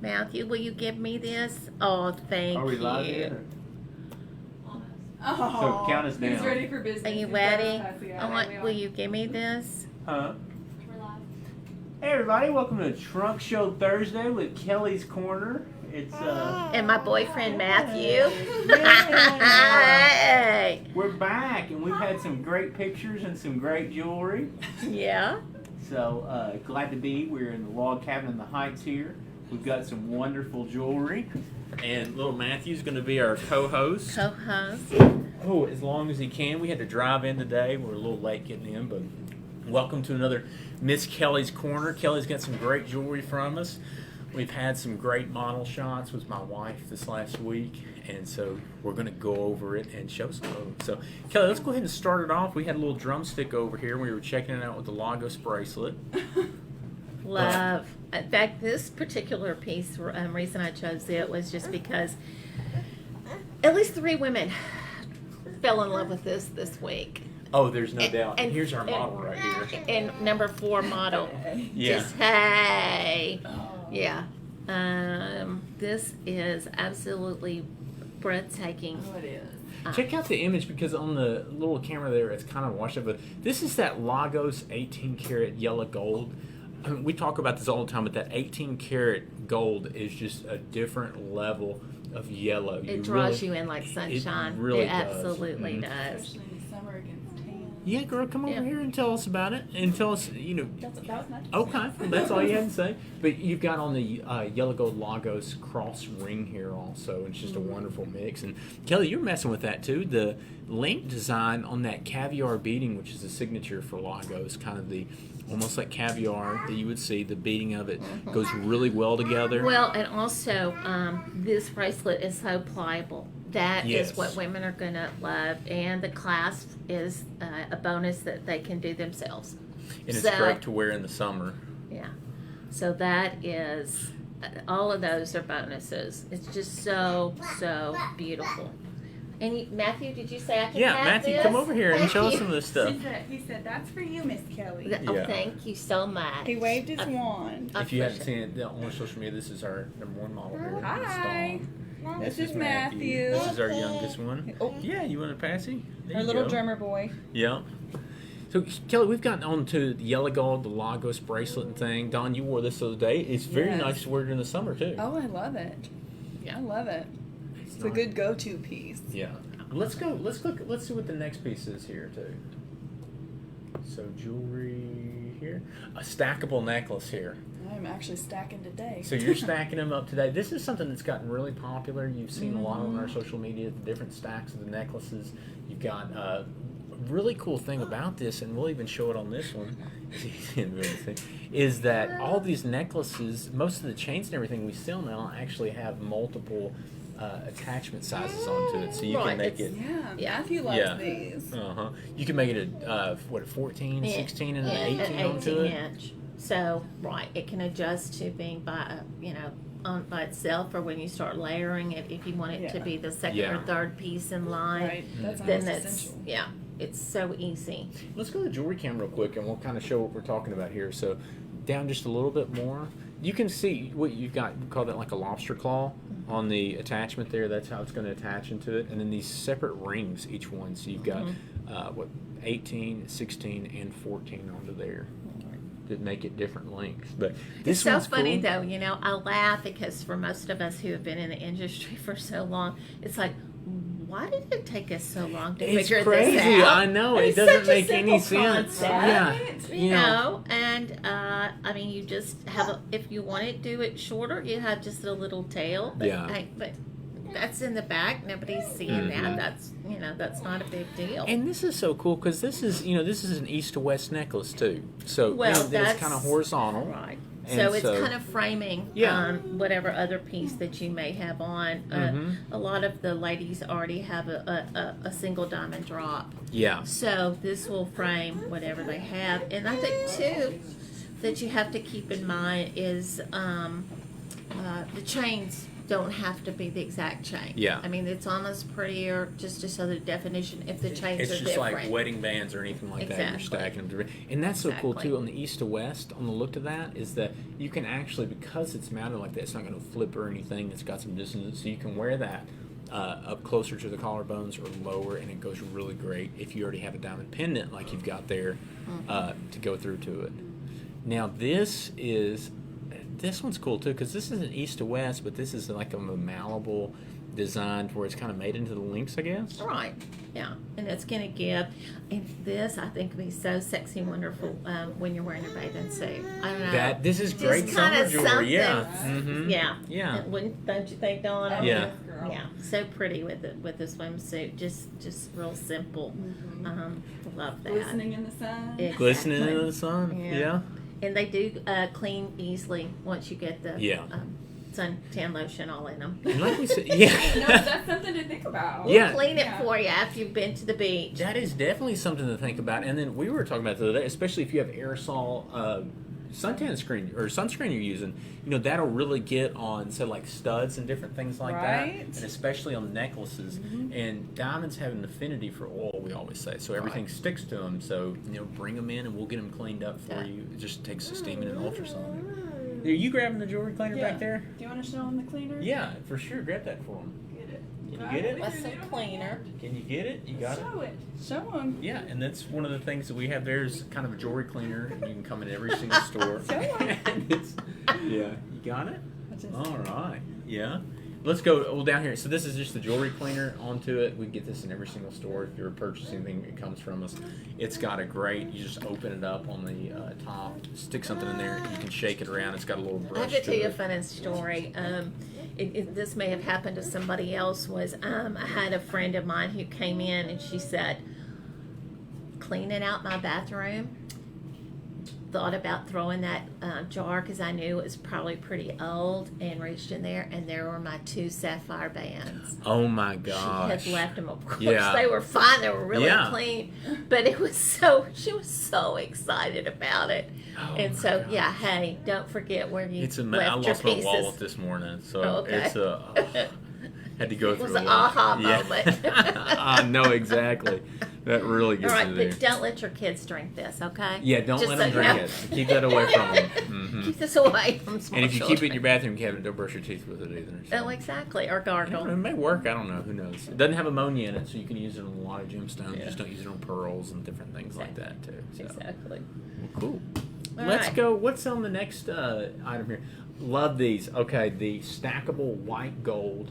Matthew, will you give me this? Oh, thank Are we live you. yet? Oh, So count us down. He's ready for business. Are you He's ready? got us, Will you give me this? Huh? We're live. Hey everybody, welcome to Trunk Show Thursday with Kelly's Corner. It's And my boyfriend Matthew. Yeah. Hey. We're back and we've had some great pictures and some great jewelry. Yeah. So glad to be. We're in the log cabin in the Heights here. We've got some wonderful jewelry. And little Matthew's going to be our co-host. Co-host. Oh, as long as he can. We had to drive in today. We're a little late getting in, but welcome to another Miss Kelly's Corner. Kelly's got some great jewelry from us. We've had some great model shots with my wife this last week, and so we're going to go over it and show some of them. So, Kelly, let's go ahead and start it off. We had a little drumstick over here. We were checking it out with the Lagos bracelet. Love. In fact, this particular piece, reason I chose it was just because at least 3 women fell in love with this week. Oh, there's no doubt. And here's our model right here. And number 4 model. Yeah. Just hey. Yeah. This is absolutely breathtaking. Oh, it is. Check out the image because on the little camera there, it's kind of washed up. But this is that Lagos 18 karat yellow gold. I mean, we talk about this all the time, but that 18 karat gold is just a different level of yellow. It draws you in like sunshine. It really absolutely does. Especially in the summer against tan. Yeah, girl, come over here and tell us about it. And tell us, That was my Okay, that's all you had to say. But you've got on the yellow gold Lagos cross ring here also. It's just a wonderful mix. And Kelly, you're messing with that too. The link design on that Caviar beading, which is a signature for Lagos, kind of the almost like caviar that you would see. The beading of it goes really well together. Well, and also this bracelet is so pliable. That Yes. is what women are going to love. And the clasp is a bonus that they can do themselves. And it's So- great to wear in the summer. Yeah. So that is, all of those are bonuses. It's just so, so beautiful. And Matthew, did you say I can Yeah, have Matthew, this? come over here and Thank show us you. some of this stuff. He said, that's for you, Miss Kelly. Oh, Yeah. thank you so much. He waved his wand. I If you haven't appreciate seen it on social media, this is our #1 model here. Hi. This This is Matthew. This is our youngest one. Oh. Yeah, you want to pass it? There Our you little go. drummer boy. Yeah. So, Kelly, we've gotten on to the yellow gold, the Lagos bracelet and thing. Don, you wore this the other day. It's very Yes. nice to wear during the summer, too. Oh, I love it. Yeah. I love it. It's a nice. good go-to piece. Yeah. Let's go. Let's look. Let's see what the next piece is here, too. So, jewelry here. A stackable necklace here. I'm actually stacking today. So you're stacking them up today. This is something that's gotten really popular. You've seen a lot on our social media, the different stacks of the necklaces. You've got a really cool thing about this, and we'll even show it on this one, is that all these necklaces, most of the chains and everything we sell now actually have multiple attachment sizes onto it. So you Right, can make it's- it... Yeah, Matthew loves Yeah. these. Uh-huh. You can make it a 14, 16, and an 18 onto it. inch. So, right, it can adjust to being by itself, or when you start layering it, if you want it to Yeah. be the second Yeah. or third piece in line. Right, that's Then almost that's essential. it's so easy. Let's go to the jewelry cam real quick, and we'll kind of show what we're talking about here. So, down just a little bit more. You can see what you've got. We call that like a lobster claw on the attachment there. That's how it's going to attach into it. And then these separate rings, each one. So you've got 18, 16, and 14 onto there that make it different lengths. But this It's so one's funny cool. though, I laugh because for most of us who have been in the industry for so long, it's like, why did it take us so long to It's figure crazy. this out? I know. It's It doesn't such a make any simple sense. concept. Yeah. You know, and I mean, you just have if you want to do it shorter, you have just a little tail. But, Yeah. but that's in the back. Nobody's seeing that. That's that's not a big deal. And this is so cool because this is an east to west necklace too. So Well, it's that's kind of horizontal. Right. And So it's kind of framing Yeah. whatever other piece that you may have on. A lot of the ladies already have a single diamond drop. Yeah. So this will frame whatever they have. And I think, too, that you have to keep in mind is the chains don't have to be the exact chain. Yeah. I mean, it's almost prettier just to show the definition if the chains It's are just different. like wedding bands or anything like that. You're Exactly. stacking them. And that's so cool Exactly. too on the east to west, on the look to that, is that you can actually, because it's mounted like that, it's not going to flip or anything. It's got some distance, so you can wear that up closer to the collarbones or lower, and it goes really great if you already have a diamond pendant like you've got there to go through to it. Now this one's cool too, because this isn't east to west, but this is like a malleable design where it's kind of made into the links, I guess. Right, yeah, and it's gonna give, and this I think would be so sexy and wonderful when you're wearing a bathing suit. I don't know. This is great Just summer kinda jewelry. something. Yeah. Mm-hmm. Yeah, Yeah. Don't you think, Dawn? Yeah. Yeah, so pretty with it with the swimsuit. Just real simple. Love that. Glistening in the sun. Exactly. Glistening in the sun. Yeah. Yeah. And they do clean easily once you get the Yeah. suntan lotion all in them. And like we said, No, yeah. that's something to think about. Yeah. Clean it Yeah. for you after you've been to the beach. That is definitely something to think about. And then we were talking about the other day, especially if you have aerosol suntan screen or sunscreen you're using, that'll really get on, say, like studs and different things like Right. that, and especially on necklaces. And diamonds have an affinity for oil, we always say, so everything sticks to them. So bring them in and we'll get them cleaned up for you. It just takes a steaming and ultrasonic. Are you grabbing the jewelry cleaner back there? Do you want to show them the cleaner? Yeah, for sure. Grab that for them. Get it. Can you get it? What's some cleaner? Can you get it? You got it? Show it. Show them. Yeah, and that's one of the things that we have there is kind of a jewelry cleaner. You can come in every single store. Show 'em. And yeah, you got it? Just- All right. Yeah. Let's go down here. So this is just the jewelry cleaner onto it. We get this in every single store. If you're purchasing anything, it comes from us. It's got a great, you just open it up on the top, stick something in there, you can shake it around. It's got a little brush I have to tell you a it. funny story. This may have happened to somebody else. I had a friend of mine who came in and she said, cleaning out my bathroom, thought about throwing that jar because I knew it was probably pretty old, and reached in there and there were my 2 sapphire bands. Oh my She gosh. had left them. Of course, Yeah. they were fine. They were really Yeah. clean, but she was so excited about it. Oh And my so, gosh. yeah, hey, don't forget where you I left your lost my pieces. wallet this morning, so Oh, okay. it's had to go It through was a an lot. aha Yeah. moment. I know exactly. That really All gets right, you there. but don't let your kids drink this, okay? Yeah, don't Just let so them you drink know. it. Keep that away from them. Mhm. Keep this away from small And if you children. keep it in your bathroom cabinet, don't brush your teeth with it either. So. Oh, exactly. Or I don't know, gargle. it may work. I don't know. Who knows? It doesn't have ammonia in it, so you can use it on a lot of gemstones. Yeah. Just don't use it on pearls and different things like that too. So. Exactly. Well, cool. All Let's right. go. What's on the next item here? Love these. Okay, the stackable white gold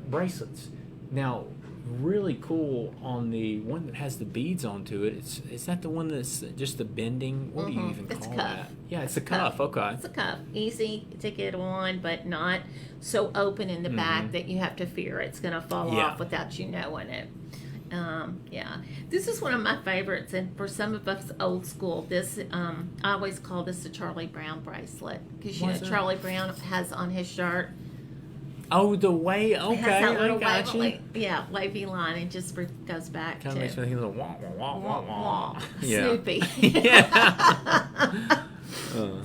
bracelets. Now, really cool on the one that has the beads onto it. Is that the one that's just the bending? What do you even It's a call cuff. that? Yeah, it's a cuff. Okay. It's a cuff. Easy to get on, but not so open in the back that you have to fear it's going to fall Yeah. off without you knowing it. Yeah, this is one of my favorites, and for some of us old school, this I always call this the Charlie Brown bracelet because What's that? Charlie Brown has on his shirt. Oh, the way. It Okay, has that I little got you. wavy line, and just goes back Kind to of makes me think of the wah wah wah wah wah. Snoopy. Yeah.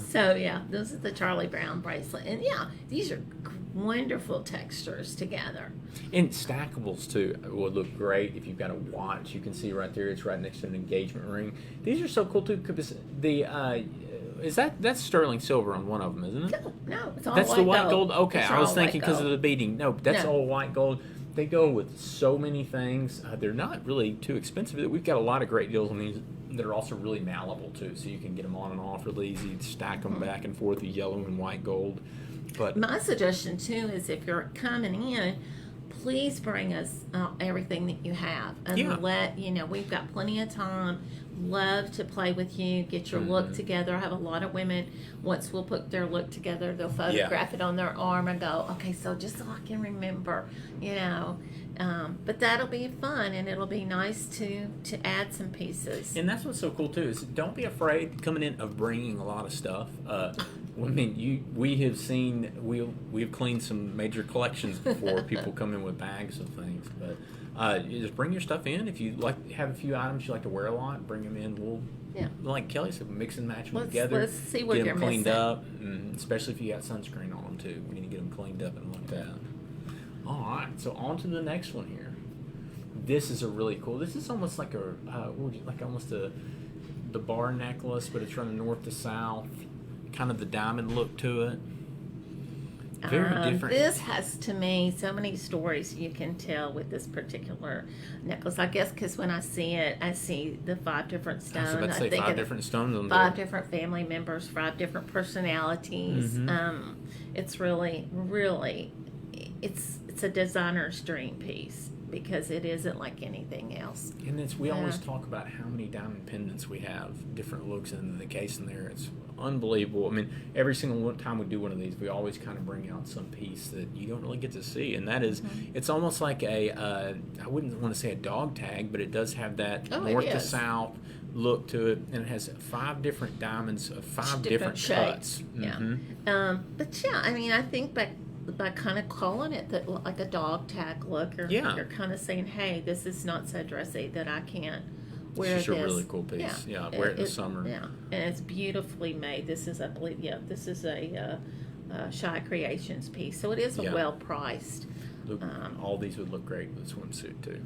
So yeah, this is the Charlie Brown bracelet, and yeah, these are wonderful textures together. And stackables too would look great if you've got a watch. You can see right there; it's right next to an engagement ring. These are so cool too because that's sterling silver on one of them, isn't it? No, it's all That's white the white gold. Okay, It's I was all thinking white because of gold. the beading. No, that's No. all white gold. They go with so many things. They're not really too expensive. We've got a lot of great deals on these that are also really malleable too, so you can get them on and off really easy. Stack them back and forth, the yellow and white gold. But My suggestion too is if you're coming in, please bring us everything that you have, and Yeah. we've got plenty of time. Love to play with you, get your look together. I have a lot of women, once we'll put their look together, they'll photograph it on their arm and go, okay, so just so I can remember, but that'll be fun, and it'll be nice to add some pieces. And that's what's so cool too is don't be afraid coming in of bringing a lot of stuff. I mean, we've cleaned some major collections before. People come in with bags of things, but you just bring your stuff in. If you have a few items you like to wear a lot, bring them in. We'll, like Kelly said, mix and match them together. Let's see what get you're them cleaned missing. up, and especially if you got sunscreen on them too. We need to get them cleaned up and looked at. All right, so on to the next one here. This is a really cool. This is almost like the bar necklace, but it's running north to south. Kind of the diamond look to it. Very different. This has, to me, so many stories you can tell with this particular necklace. I guess because when I see it, I see the 5 different stones. I was about to say think 5 of different stones on 5 there. different family members, 5 different personalities. Mhm. It's really, really, it's a designer's dream piece because it isn't like anything else. And we always talk about how many diamond pendants we have, different looks in the case in there. It's unbelievable. I mean, every single time we do one of these, we always kind of bring out some piece that you don't really get to see, and that is, it's almost like I wouldn't want to say a dog tag, but it does have that north to south look to it, and it has 5 different diamonds of 5 different cuts. Yeah. Mm-hmm. But yeah, I mean, I think by kind of calling it that like a dog tag look, or you're kind of saying, hey, this is not so dressy that I can't wear it's this. just a really cool piece. Yeah, wear it in the summer. Yeah, and it's beautifully made. This is, I believe, this is a Shy Creations piece, so it is well priced. All these would look great with a swimsuit too.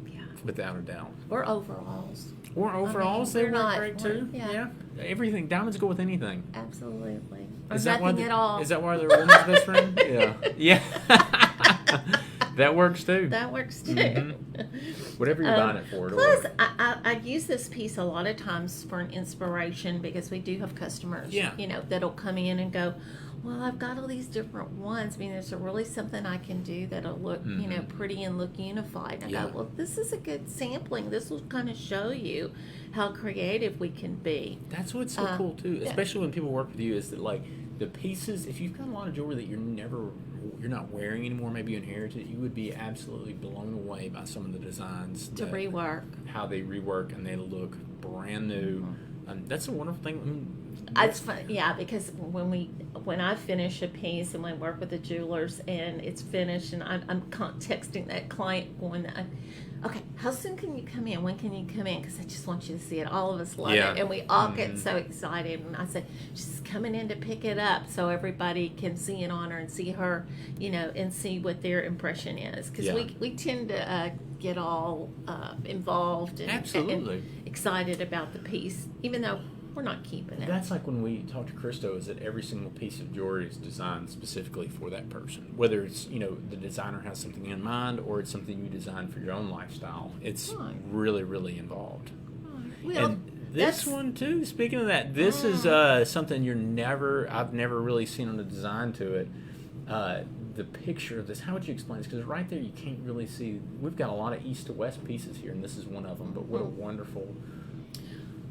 Yeah, without a doubt. or overalls. Or overalls, they work great too. Yeah. Everything. Diamonds go with anything. Absolutely. Or Is that nothing at all. Is that why they're a woman's best friend? Yeah. Yeah. That works too. That works too. Mm-hmm. Whatever you're buying it for. Plus, I use this piece a lot of times for an inspiration because we do have customers, that'll come in and go, well, I've got all these different ones. I mean, there's really something I can do that'll look, pretty and look unified. And I go, well, this is a good sampling. This will kind of show you how creative we can be. That's what's so cool too, especially when people work with you, is that like the pieces, if you've got a lot of jewelry that you're not wearing anymore, maybe you inherited, you would be absolutely blown away by some of the designs. To rework. How they rework and they look brand new. That's a wonderful thing. It's fun, because when I finish a piece and I work with the jewelers and it's finished and I'm texting that client going, okay, how soon can you come in? When can you come in? Because I just want you to see it. All of us love it, and we all get so excited. And I said, just coming in to pick it up so everybody can see it on her and see her, and see what their impression is. Because we tend to get all involved and excited about the piece, even though we're not keeping it. That's like when we talk to Christo, is that every single piece of jewelry is designed specifically for that person. Whether it's, the designer has something in mind or it's something you design for your own lifestyle. It's really, really involved. Well, and this one too, speaking of that, this is something I've never really seen on the design to it. The picture of this, how would you explain this? Because right there you can't really see. We've got a lot of east to west pieces here, and this is one of them, but what a wonderful...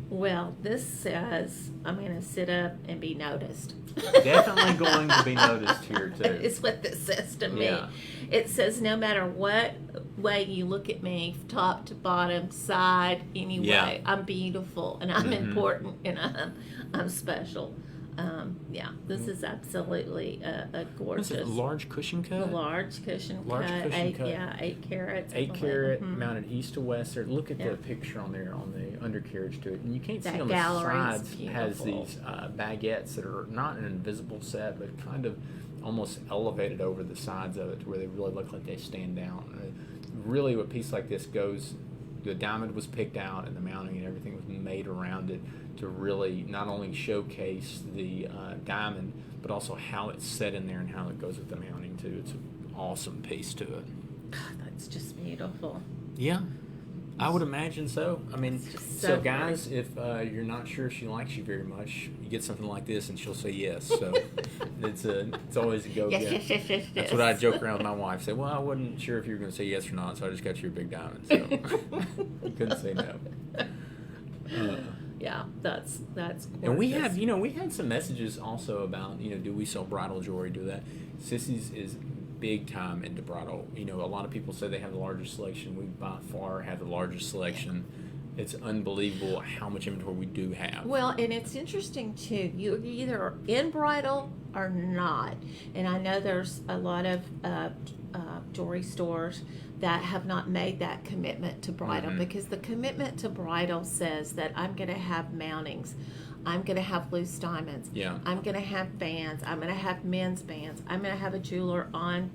Well, this says, I'm going to sit up and be noticed. Definitely going to be noticed here, too. It's what this says to me. Yeah. It says, no matter what way you look at me, top to bottom, side, anyway, I'm beautiful, and I'm important, and I'm special. This is absolutely a gorgeous. What's it, large cushion cut? Large cushion cut. 8 carats. 8 carat, mounted east to west. There. Look at the picture on there on the undercarriage to it, and you can't see on the sides. Has these baguettes that are not an invisible set, but kind of almost elevated over the sides of it, to where they really look like they stand out. Really, a piece like this goes. The diamond was picked out, and the mounting and everything was made around it to really not only showcase the diamond, but also how it's set in there and how it goes with the mounting too. It's an awesome piece to it. God, that's just beautiful. Yeah, I would imagine so. I mean, so guys, if you're not sure if she likes you very much, you get something like this and she'll say yes. So it's always a go get. Yes. That's what I joke around with my wife. Say, well, I wasn't sure if you were going to say yes or not, so I just got you a big diamond. So you couldn't say no. Yeah, that's gorgeous. And we had some messages also about, do we sell bridal jewelry, do that. Sissy's is big time into bridal. A lot of people say they have the largest selection. We by far have the largest selection. It's unbelievable how much inventory we do have. Well, and it's interesting too. You either are in bridal or not. And I know there's a lot of jewelry stores that have not made that commitment to bridal, because the commitment to bridal says that I'm going to have mountings. I'm going to have loose diamonds. Yeah. I'm going to have bands. I'm going to have men's bands. I'm going to have a jeweler on,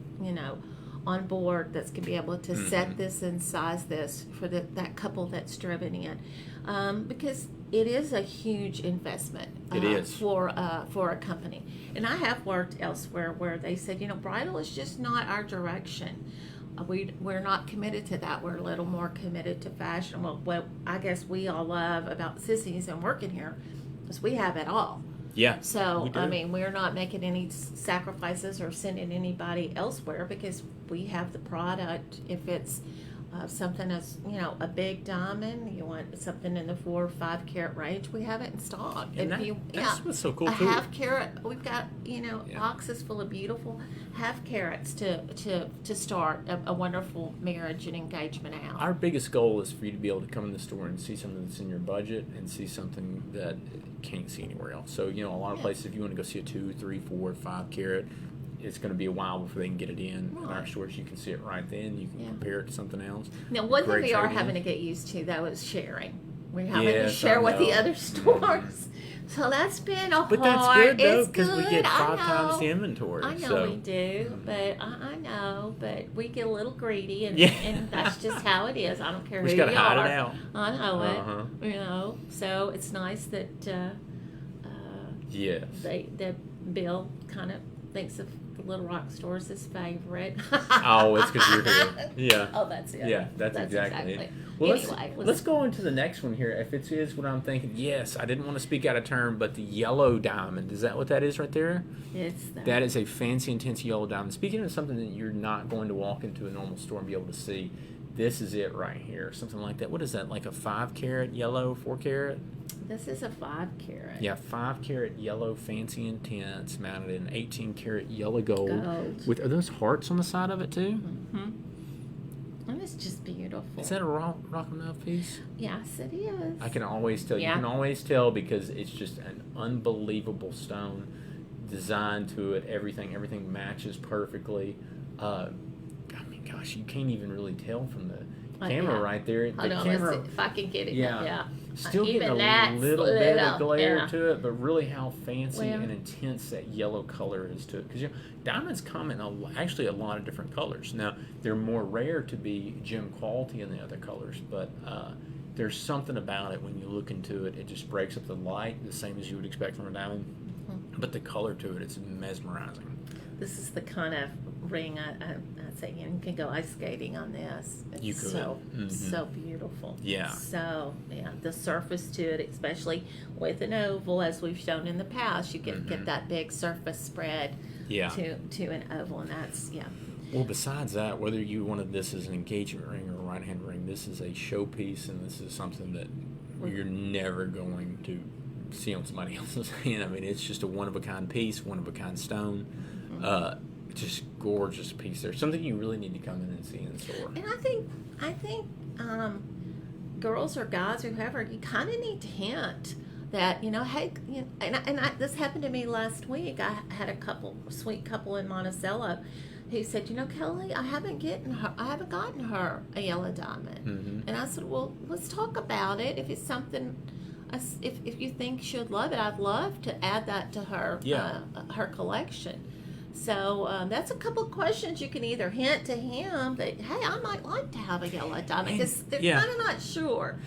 on board that's going to be able to set this and size this for that couple that's driven in, because it is a huge investment. It is for a company. And I have worked elsewhere where they said, bridal is just not our direction. We're not committed to that. We're a little more committed to fashion. Well, what I guess we all love about Sissies and working here is we have it all. Yeah. So, we're not making any sacrifices or sending anybody elsewhere, because we have the product. If it's something that's, a big diamond, you want something in the 4 or 5 carat range, we have it in stock. And that's what's so cool, a too. half carat, we've got, boxes full of beautiful half carats to start a wonderful marriage and engagement out. Our biggest goal is for you to be able to come in the store and see something that's in your budget and see something that you can't see anywhere else. So, a lot of places, if you want to go see a 2, 3, 4, 5 carat, it's going to be a while before they can get it in. Right. In our stores, you can see it right then. You can compare it to something else. Now, one thing we are trade-in. having to get used to, though, is sharing. We're having to Yes, share I with the know. other stores. So that's been a But hard. that's good, though, It's because we good, get I 5 times know. the inventory. I know so. we do, but I know, but we get a little greedy, and, Yeah. and that's just how it is. I don't care We who just you got to are. hide it out. I know Uh-huh. it. So it's nice that Yes. that Bill kind of thinks of the Little Rock stores his favorite. Oh, it's because you're here. Yeah. Oh, that's it. Yeah, that's exactly it. Well, let's go into the next one here. If it is what I'm thinking, yes, I didn't want to speak out of turn, but the yellow diamond, is that what that is right there? That is a fancy, intense yellow diamond. Speaking of something that you're not going to walk into a normal store and be able to see, this is it right here. Something like that. What is that, like a 5 carat yellow, 4 carat? This is a 5 carat. Yeah, 5 carat yellow, fancy, intense, mounted in 18 carat yellow gold. Are those hearts on the side of it too? Mm-hmm. And it's just beautiful. Is that a rock enough piece? Yes, it is. I can always tell. Yeah. You can always tell because it's just an unbelievable stone design to it. Everything matches perfectly. Gosh, you can't even really tell from the camera right there. Hold on, camera, let's see if I can get it. Yeah. Still getting Even a that's little lit bit up, of glare yeah. to it, but really how fancy Well. and intense that yellow color is to it. Because diamonds come in actually a lot of different colors. Now, they're more rare to be gem quality in the other colors, but there's something about it when you look into it. It just breaks up the light, the same as you would expect from a diamond. Mm-hmm. But the color to it, it's mesmerizing. This is the kind of ring I'd say you can go ice skating on this. It's You could. so beautiful. Yeah. So the surface to it, especially with an oval, as we've shown in the past, you get that big surface spread to an oval, and that's Well, besides that, whether you wanted this as an engagement ring or a right hand ring, this is a showpiece, and this is something that you're never going to see on somebody else's hand. I mean, it's just a one of a kind piece, one of a kind stone. Just gorgeous piece there. Something you really need to come in and see in the store. And I think girls or guys or whoever, you kind of need to hint that hey, this happened to me last week. I had a sweet couple in Monticello who said, Kelly, I haven't gotten her a yellow diamond. Mm-hmm. And I said, well, let's talk about it. If it's something, if you think she'd love it, I'd love to add that to her her collection. So that's a couple of questions you can either hint to him that, hey, I might like to have a yellow diamond, because they're kind of not sure.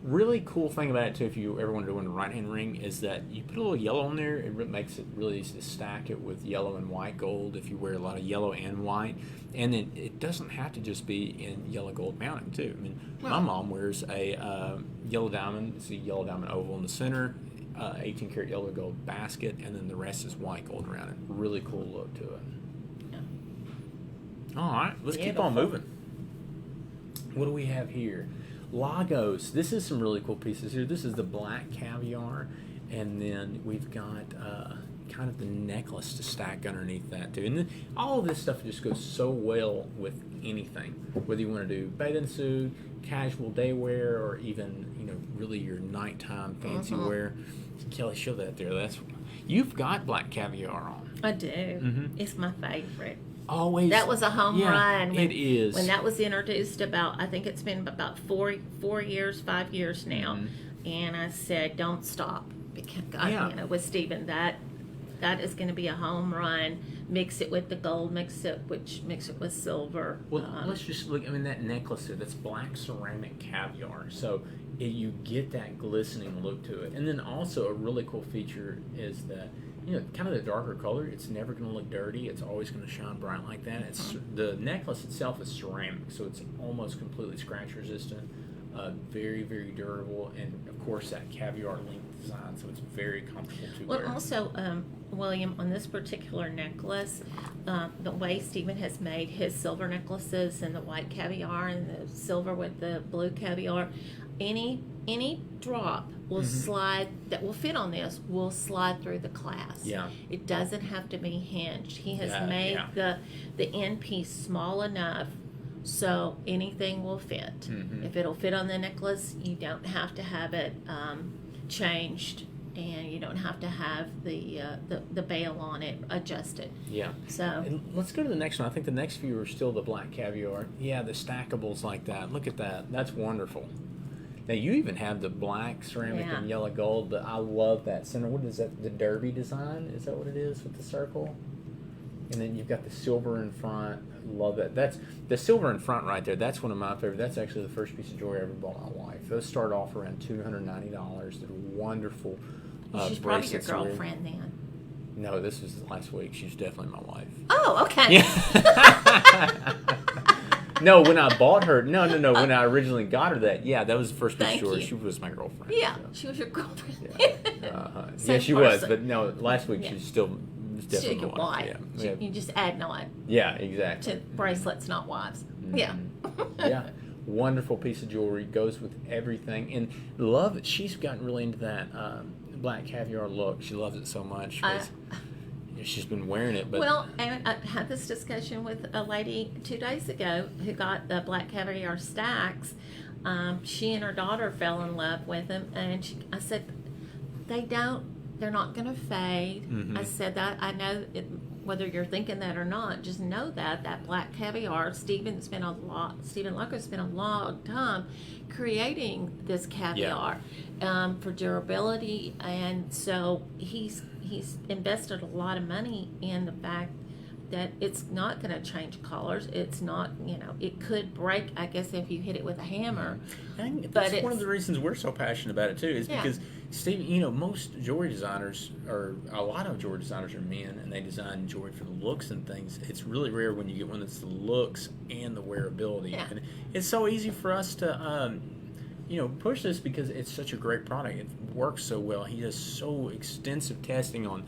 Really cool thing about it too, if you ever want to do a right hand ring, is that you put a little yellow on there. It makes it really easy to stack it with yellow and white gold if you wear a lot of yellow and white. And then it doesn't have to just be in yellow gold mounting too. I mean, my mom wears a yellow diamond. It's a yellow diamond oval in the center, 18 karat yellow gold basket, and then the rest is white gold around it. Really cool look to it. All right, let's keep on moving. What do we have here? Lagos. This is some really cool pieces here. This is the black caviar, and then we've got kind of the necklace to stack underneath that too. And then all of this stuff just goes so well with anything, whether you want to do bathing suit, casual day wear, or even really your nighttime fancy wear. Kelly, show that there. You've got black caviar on. I do. It's my favorite. Always. That was a home run. It is. When that was introduced I think it's been about 5 years now. And I said, don't stop. Because, with Stephen, that is going to be a home run. Mix it with the gold, mix it with silver. Well, let's just look. I mean, that necklace there, that's black ceramic caviar. So you get that glistening look to it. And then also a really cool feature is that, kind of the darker color, it's never going to look dirty. It's always going to shine bright like that. The necklace itself is ceramic, so it's almost completely scratch resistant. Very, very durable, and of course that caviar link design, so it's very comfortable to wear. Well, also, William, on this particular necklace, the way Stephen has made his silver necklaces and the white caviar and the silver with the blue caviar, any drop will slide that will fit on this will slide through the clasp. Yeah. It doesn't have to be hinged. He has made the end piece small enough so anything will fit. If it'll fit on the necklace, you don't have to have it changed, and you don't have to have the bail on it adjusted. Yeah. So and let's go to the next one. I think the next few are still the black caviar. Yeah, the stackables like that. Look at that. That's wonderful. Now you even have the black ceramic and yellow gold, but I love that center. What is that? The derby design? Is that what it is with the circle? And then you've got the silver in front. I love that. That's the silver in front right there. That's one of my favorites. That's actually the first piece of jewelry I ever bought my wife. Those start off around $290. They're wonderful. she's probably your bracelets. girlfriend then. No, this was last week. She's definitely my wife. Oh, okay. Yeah. No, when I bought her, no. When I originally got her that was the first piece of Thank jewelry. you. She was my girlfriend. Yeah, so. she was your girlfriend. Yeah, Same she was, person. but no, last week Yeah. she's still definitely She's your my wife. Yeah. You just add nine Yeah, exactly. to bracelets, not wives. Yeah. Yeah. Wonderful piece of jewelry, goes with everything, and love it. She's gotten really into that black caviar look. She loves it so much. She's been wearing it. But Well, and I had this discussion with a lady 2 days ago who got the black caviar stacks. She and her daughter fell in love with them, and I said, they're not going to fade. I said that I know whether you're thinking that or not. Just know that black caviar. Stephen Lucker's spent a long time creating this caviar for durability, and so he's invested a lot of money in the fact that it's not going to change colors. It's not, it could break, I guess, if you hit it with a hammer. I think But that's one of the reasons we're so passionate about it too, is Yeah. because Steve, most jewelry designers, or a lot of jewelry designers, are men, and they design jewelry for the looks and things. It's really rare when you get one that's the looks and the wearability. Yeah. And it's so easy for us to push this because it's such a great product. It works so well. He does so extensive testing on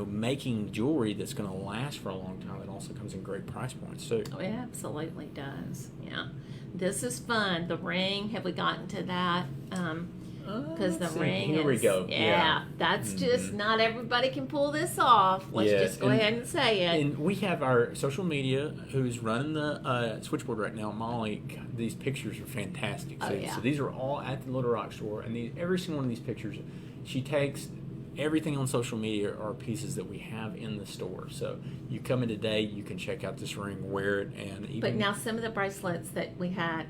making jewelry that's going to last for a long time. It also comes in great price points too. Oh, it absolutely does. Yeah. This is fun. The ring, have we gotten to that? Because the Let's see. ring Here we go. Yeah. That's just, not everybody can pull this off. Let's Yes, just go ahead and say it. And we have our social media, who's running the switchboard right now, Molly. God, these pictures are fantastic. Oh, yeah. So these are all at the Little Rock store, and every single one of these pictures, she takes everything on social media are pieces that we have in the store. So you come in today, you can check out this ring, wear it, and even. But now some of the bracelets that we had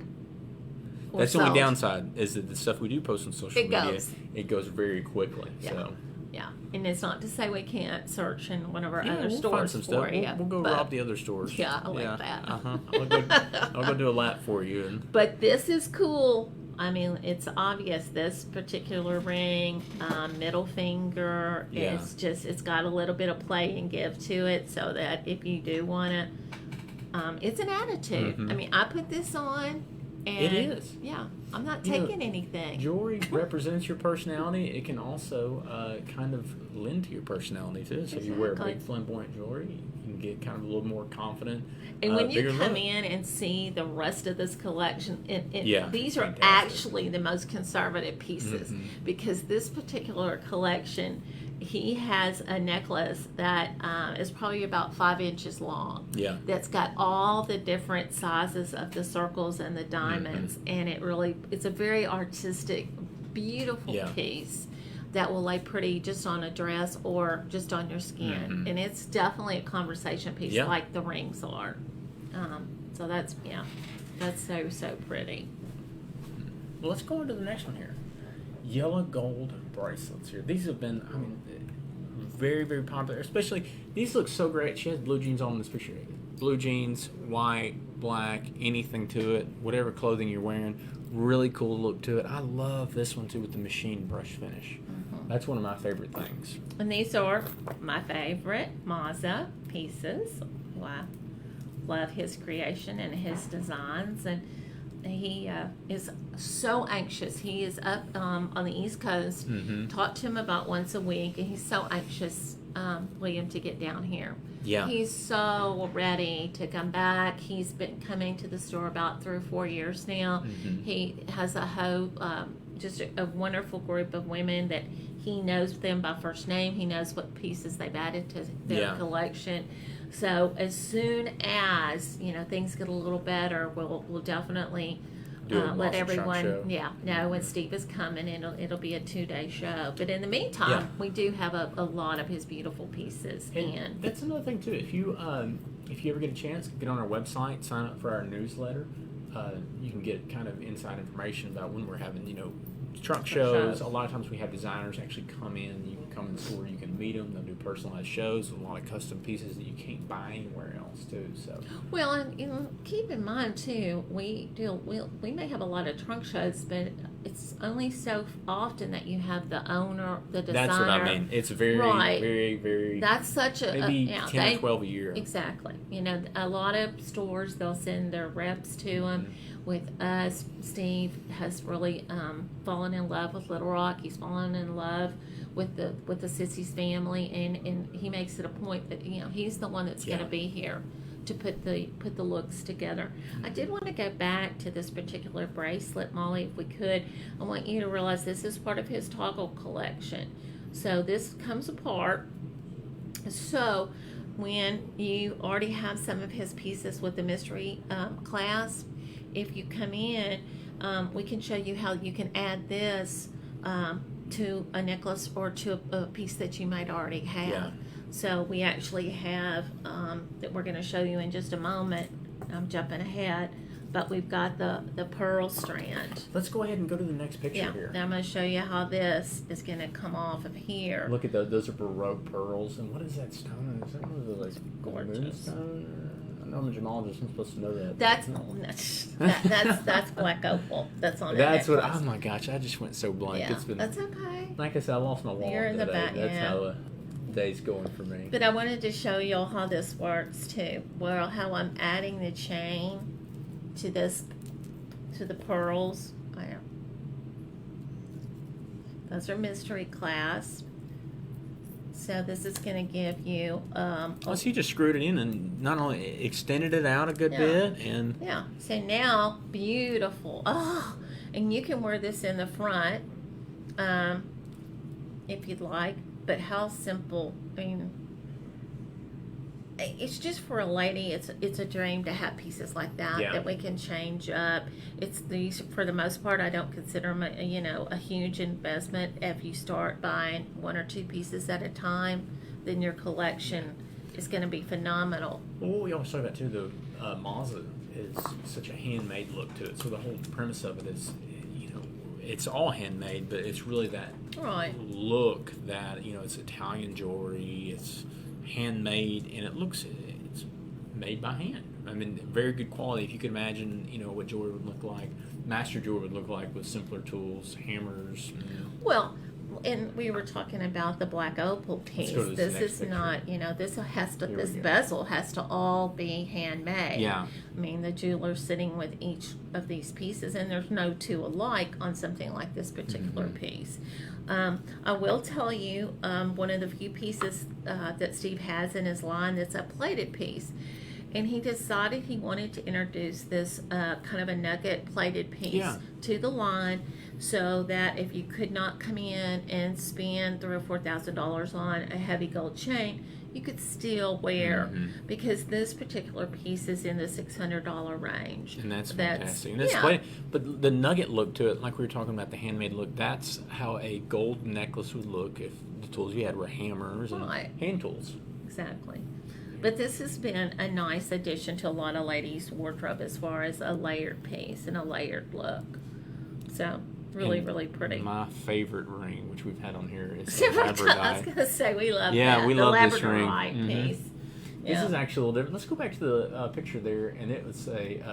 were That's the only sold. downside, is that the stuff we do post on social media, it goes very quickly. Yeah. So. Yeah, and it's not to say we can't search in one of our other We'll stores find some stuff. for you. We'll go but- rob the other stores. Yeah, I like that. I'll go do a lap for you. And But this is cool. I mean, it's obvious. This particular ring, middle finger, Yeah. it's got a little bit of play and give to it, so that if you do want to, it's an attitude. Mhm. I mean, I put this on, and It is. Yeah, I'm not You know, taking anything. jewelry represents your personality. It can also kind of lend to your personality too. So if you wear Exactly. big flamboyant jewelry, you can get kind of a little more confident. And when you bigger come look. in and see the rest of this collection, Yeah, these are fantastic. actually the most conservative pieces Mhm. because this particular collection he has a necklace that is probably about 5 inches long. Yeah. That's got all the different sizes of the circles and the diamonds, and it's a very artistic, beautiful Yeah. piece that will lay pretty just on a dress or just on your skin. And it's definitely a conversation piece, Yeah. like the rings are. So that's so pretty. Well, let's go on to the next one here. Yellow gold bracelets here. These have been, very, very popular. Especially, these look so great. She has blue jeans on in this picture. Blue jeans, white, black, anything to it, whatever clothing you're wearing. Really cool look to it. I love this one too with the machine brush finish. That's one of my favorite things. And these are my favorite Mazza pieces. Wow. Love his creation and his designs. And he is so anxious. He is up on the East Coast. Talk to him about once a week. And he's so anxious, William, to get down here. Yeah. He's so ready to come back. He's been coming to the store about 3 or 4 years now. He has a whole, just a wonderful group of women that he knows them by first name. He knows what pieces they've added to their collection. So as soon as things get a little better, we'll definitely let everyone know when Steve is coming. It'll be a 2-day show. But in the meantime, we do have a lot of his beautiful pieces. And that's another thing too. If you ever get a chance, get on our website, sign up for our newsletter. You can get kind of inside information about when we're having truck shows. A lot of times we have designers actually come in. You can come in the store, you can meet them. They'll do personalized shows with a lot of custom pieces that you can't buy anywhere else too. So well, and keep in mind too, we may have a lot of trunk shows, but it's only so often that you have the owner, the designer. That's what I mean. It's very, very, very. That's such a maybe 10 or 12 a year. Exactly. A lot of stores, they'll send their reps to them. With us, Steve has really fallen in love with Little Rock. He's fallen in love with the Sissy's family, and he makes it a point that he's the one that's going to be here to put the looks together. I did want to go back to this particular bracelet, Molly, if we could. I want you to realize this is part of his toggle collection. So this comes apart. So when you already have some of his pieces with the mystery clasp, if you come in, we can show you how you can add this to a necklace or to a piece that you might already have. Yeah. So we actually have that we're going to show you in just a moment. I'm jumping ahead, but we've got the pearl strand. Let's go ahead and go to the next picture here. Now I'm going to show you how this is going to come off of here. Look at those. Those are Baroque pearls. And what is that stone? Is that one of the Gorgeous. moonstone? I know I'm a gemologist. I'm supposed to know that. That's black opal. That's on. That's her what. necklace. Oh my gosh! I just went so blank. Yeah, It's been. that's okay. Like I said, I lost my wallet You're in the today. back, That's yeah. how the day's going for me. But I wanted to show you all how this works too. Well, how I'm adding the chain to the pearls. Those are mystery clasp. So this is going to give you. So you just screwed it in and not only extended it out a good bit and. Yeah. So now, beautiful. Oh, and you can wear this in the front, if you'd like. But how simple! I mean, it's just for a lady. It's a dream to have pieces like that that we can change up. It's these for the most part. I don't consider them a huge investment. If you start buying 1 or 2 pieces at a time, then your collection is going to be phenomenal. Well, what we always talk about too, the Mazza is such a handmade look to it. So the whole premise of it is, it's all handmade, but it's really that look that it's Italian jewelry. It's handmade, and it's made by hand. I mean, very good quality. If you could imagine, what jewelry would look like, master jewelry would look like with simpler tools, hammers. Well, and we were talking about the black opal piece. This is not, this bezel has to all be handmade. Yeah. I mean, the jeweler's sitting with each of these pieces, and there's no two alike on something like this particular piece. I will tell you, one of the few pieces that Steve has in his line that's a plated piece. and he decided he wanted to introduce this kind of a nugget plated piece Yeah. to the line, so that if you could not come in and spend $3,000 or $4,000 on a heavy gold chain, you could still wear, Mhm. because this particular piece is in the $600 range. And that's fantastic. And that's yeah. quite, but the nugget look to it, like we were talking about the handmade look, that's how a gold necklace would look if the tools you had were hammers and Right. hand tools. Exactly. But this has been a nice addition to a lot of ladies' wardrobe as far as a layered piece and a layered look. So, really, And really pretty. My favorite ring, which we've had on here, is the Several times. I was labradorite. going to say, we love Yeah, that. we the love this ring. labradorite Mhm. piece. This Yeah. is actually a little different. Let's go back to the picture there, and it would say,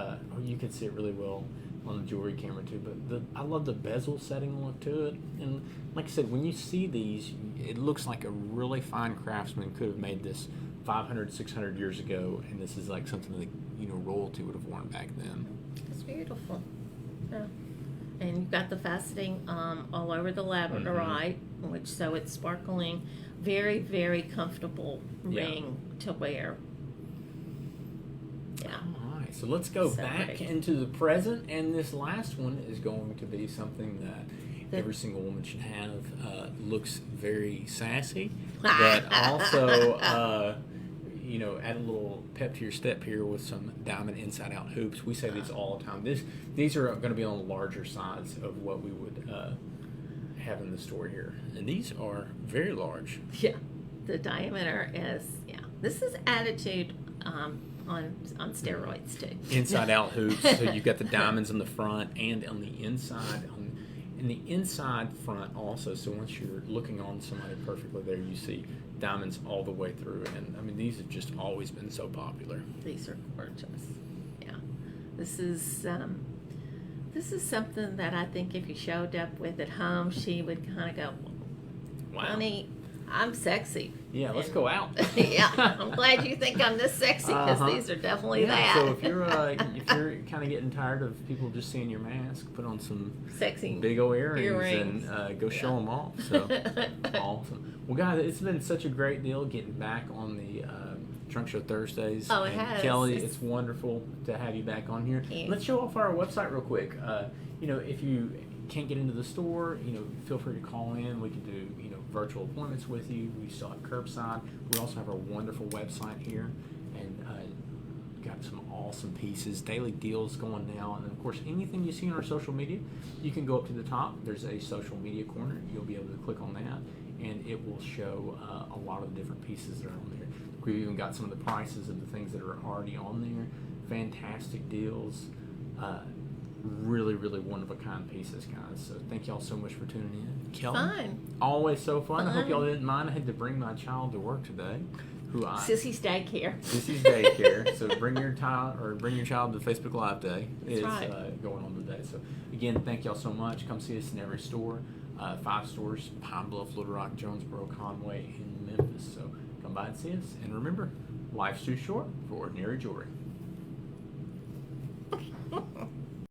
you can see it really well on the jewelry camera too, but I love the bezel setting look to it. And like I said, when you see these, it looks like a really fine craftsman could have made this 500, 600 years ago, and this is like something that, royalty would have worn back then. It's beautiful. Yeah. And you've got the faceting all over the labradorite, which so it's sparkling. Very, very comfortable Yeah. ring to wear. Yeah. All right, so let's go So back pretty. into the present, and this last one is going to be something that every single woman should have. Looks very sassy, but also, add a little pep to your step here with some diamond inside-out hoops. We say these all the time. These are going to be on the larger sides of what we would have in the store here, and these are very large. Yeah. The diameter is, This is attitude on steroids too. Inside-out hoops. So you've got the diamonds on the front and on the inside. In the inside front also. So once you're looking on somebody perfectly there, you see diamonds all the way through. And I mean, these have just always been so popular. These are gorgeous. Yeah. This is something that I think if you showed up with at home, she would kind of go, Wow. honey, I'm sexy. Yeah, let's And- go out. Yeah, I'm glad you think I'm this sexy, because Uh-huh. these are definitely Yeah, that. so if you're kind of getting tired of people just seeing your mask, put on some Sexy big old earrings earrings. and go show them off. So awesome. Well, guys, it's been such a great deal getting back on the Trunk Show Thursdays. Oh, it and has. Kelly, It's- it's wonderful to have you back on here. Yeah. Let's show off our website real quick. If you can't get into the store, feel free to call in. We can do, virtual appointments with you. We still have curbside. We also have our wonderful website here, and got some awesome pieces, daily deals going now, and of course, anything you see on our social media, you can go up to the top. There's a social media corner. You'll be able to click on that, and it will show a lot of the different pieces that are on there. We've even got some of the prices of the things that are already on there. Fantastic deals. Really, really one-of-a-kind pieces, guys. So thank y'all so much for tuning in. Kelly, Fun. always so fun. I hope Fun. y'all didn't mind. I had to bring my child to work today. Sissy's daycare. Sissy's daycare. So bring your child to Facebook Live Day. That's is right. going on today. So again, thank y'all so much. Come see us in every store. 5 stores: Pine Bluff, Little Rock, Jonesboro, Conway, and Memphis. So come by and see us. And remember, life's too short for ordinary jewelry.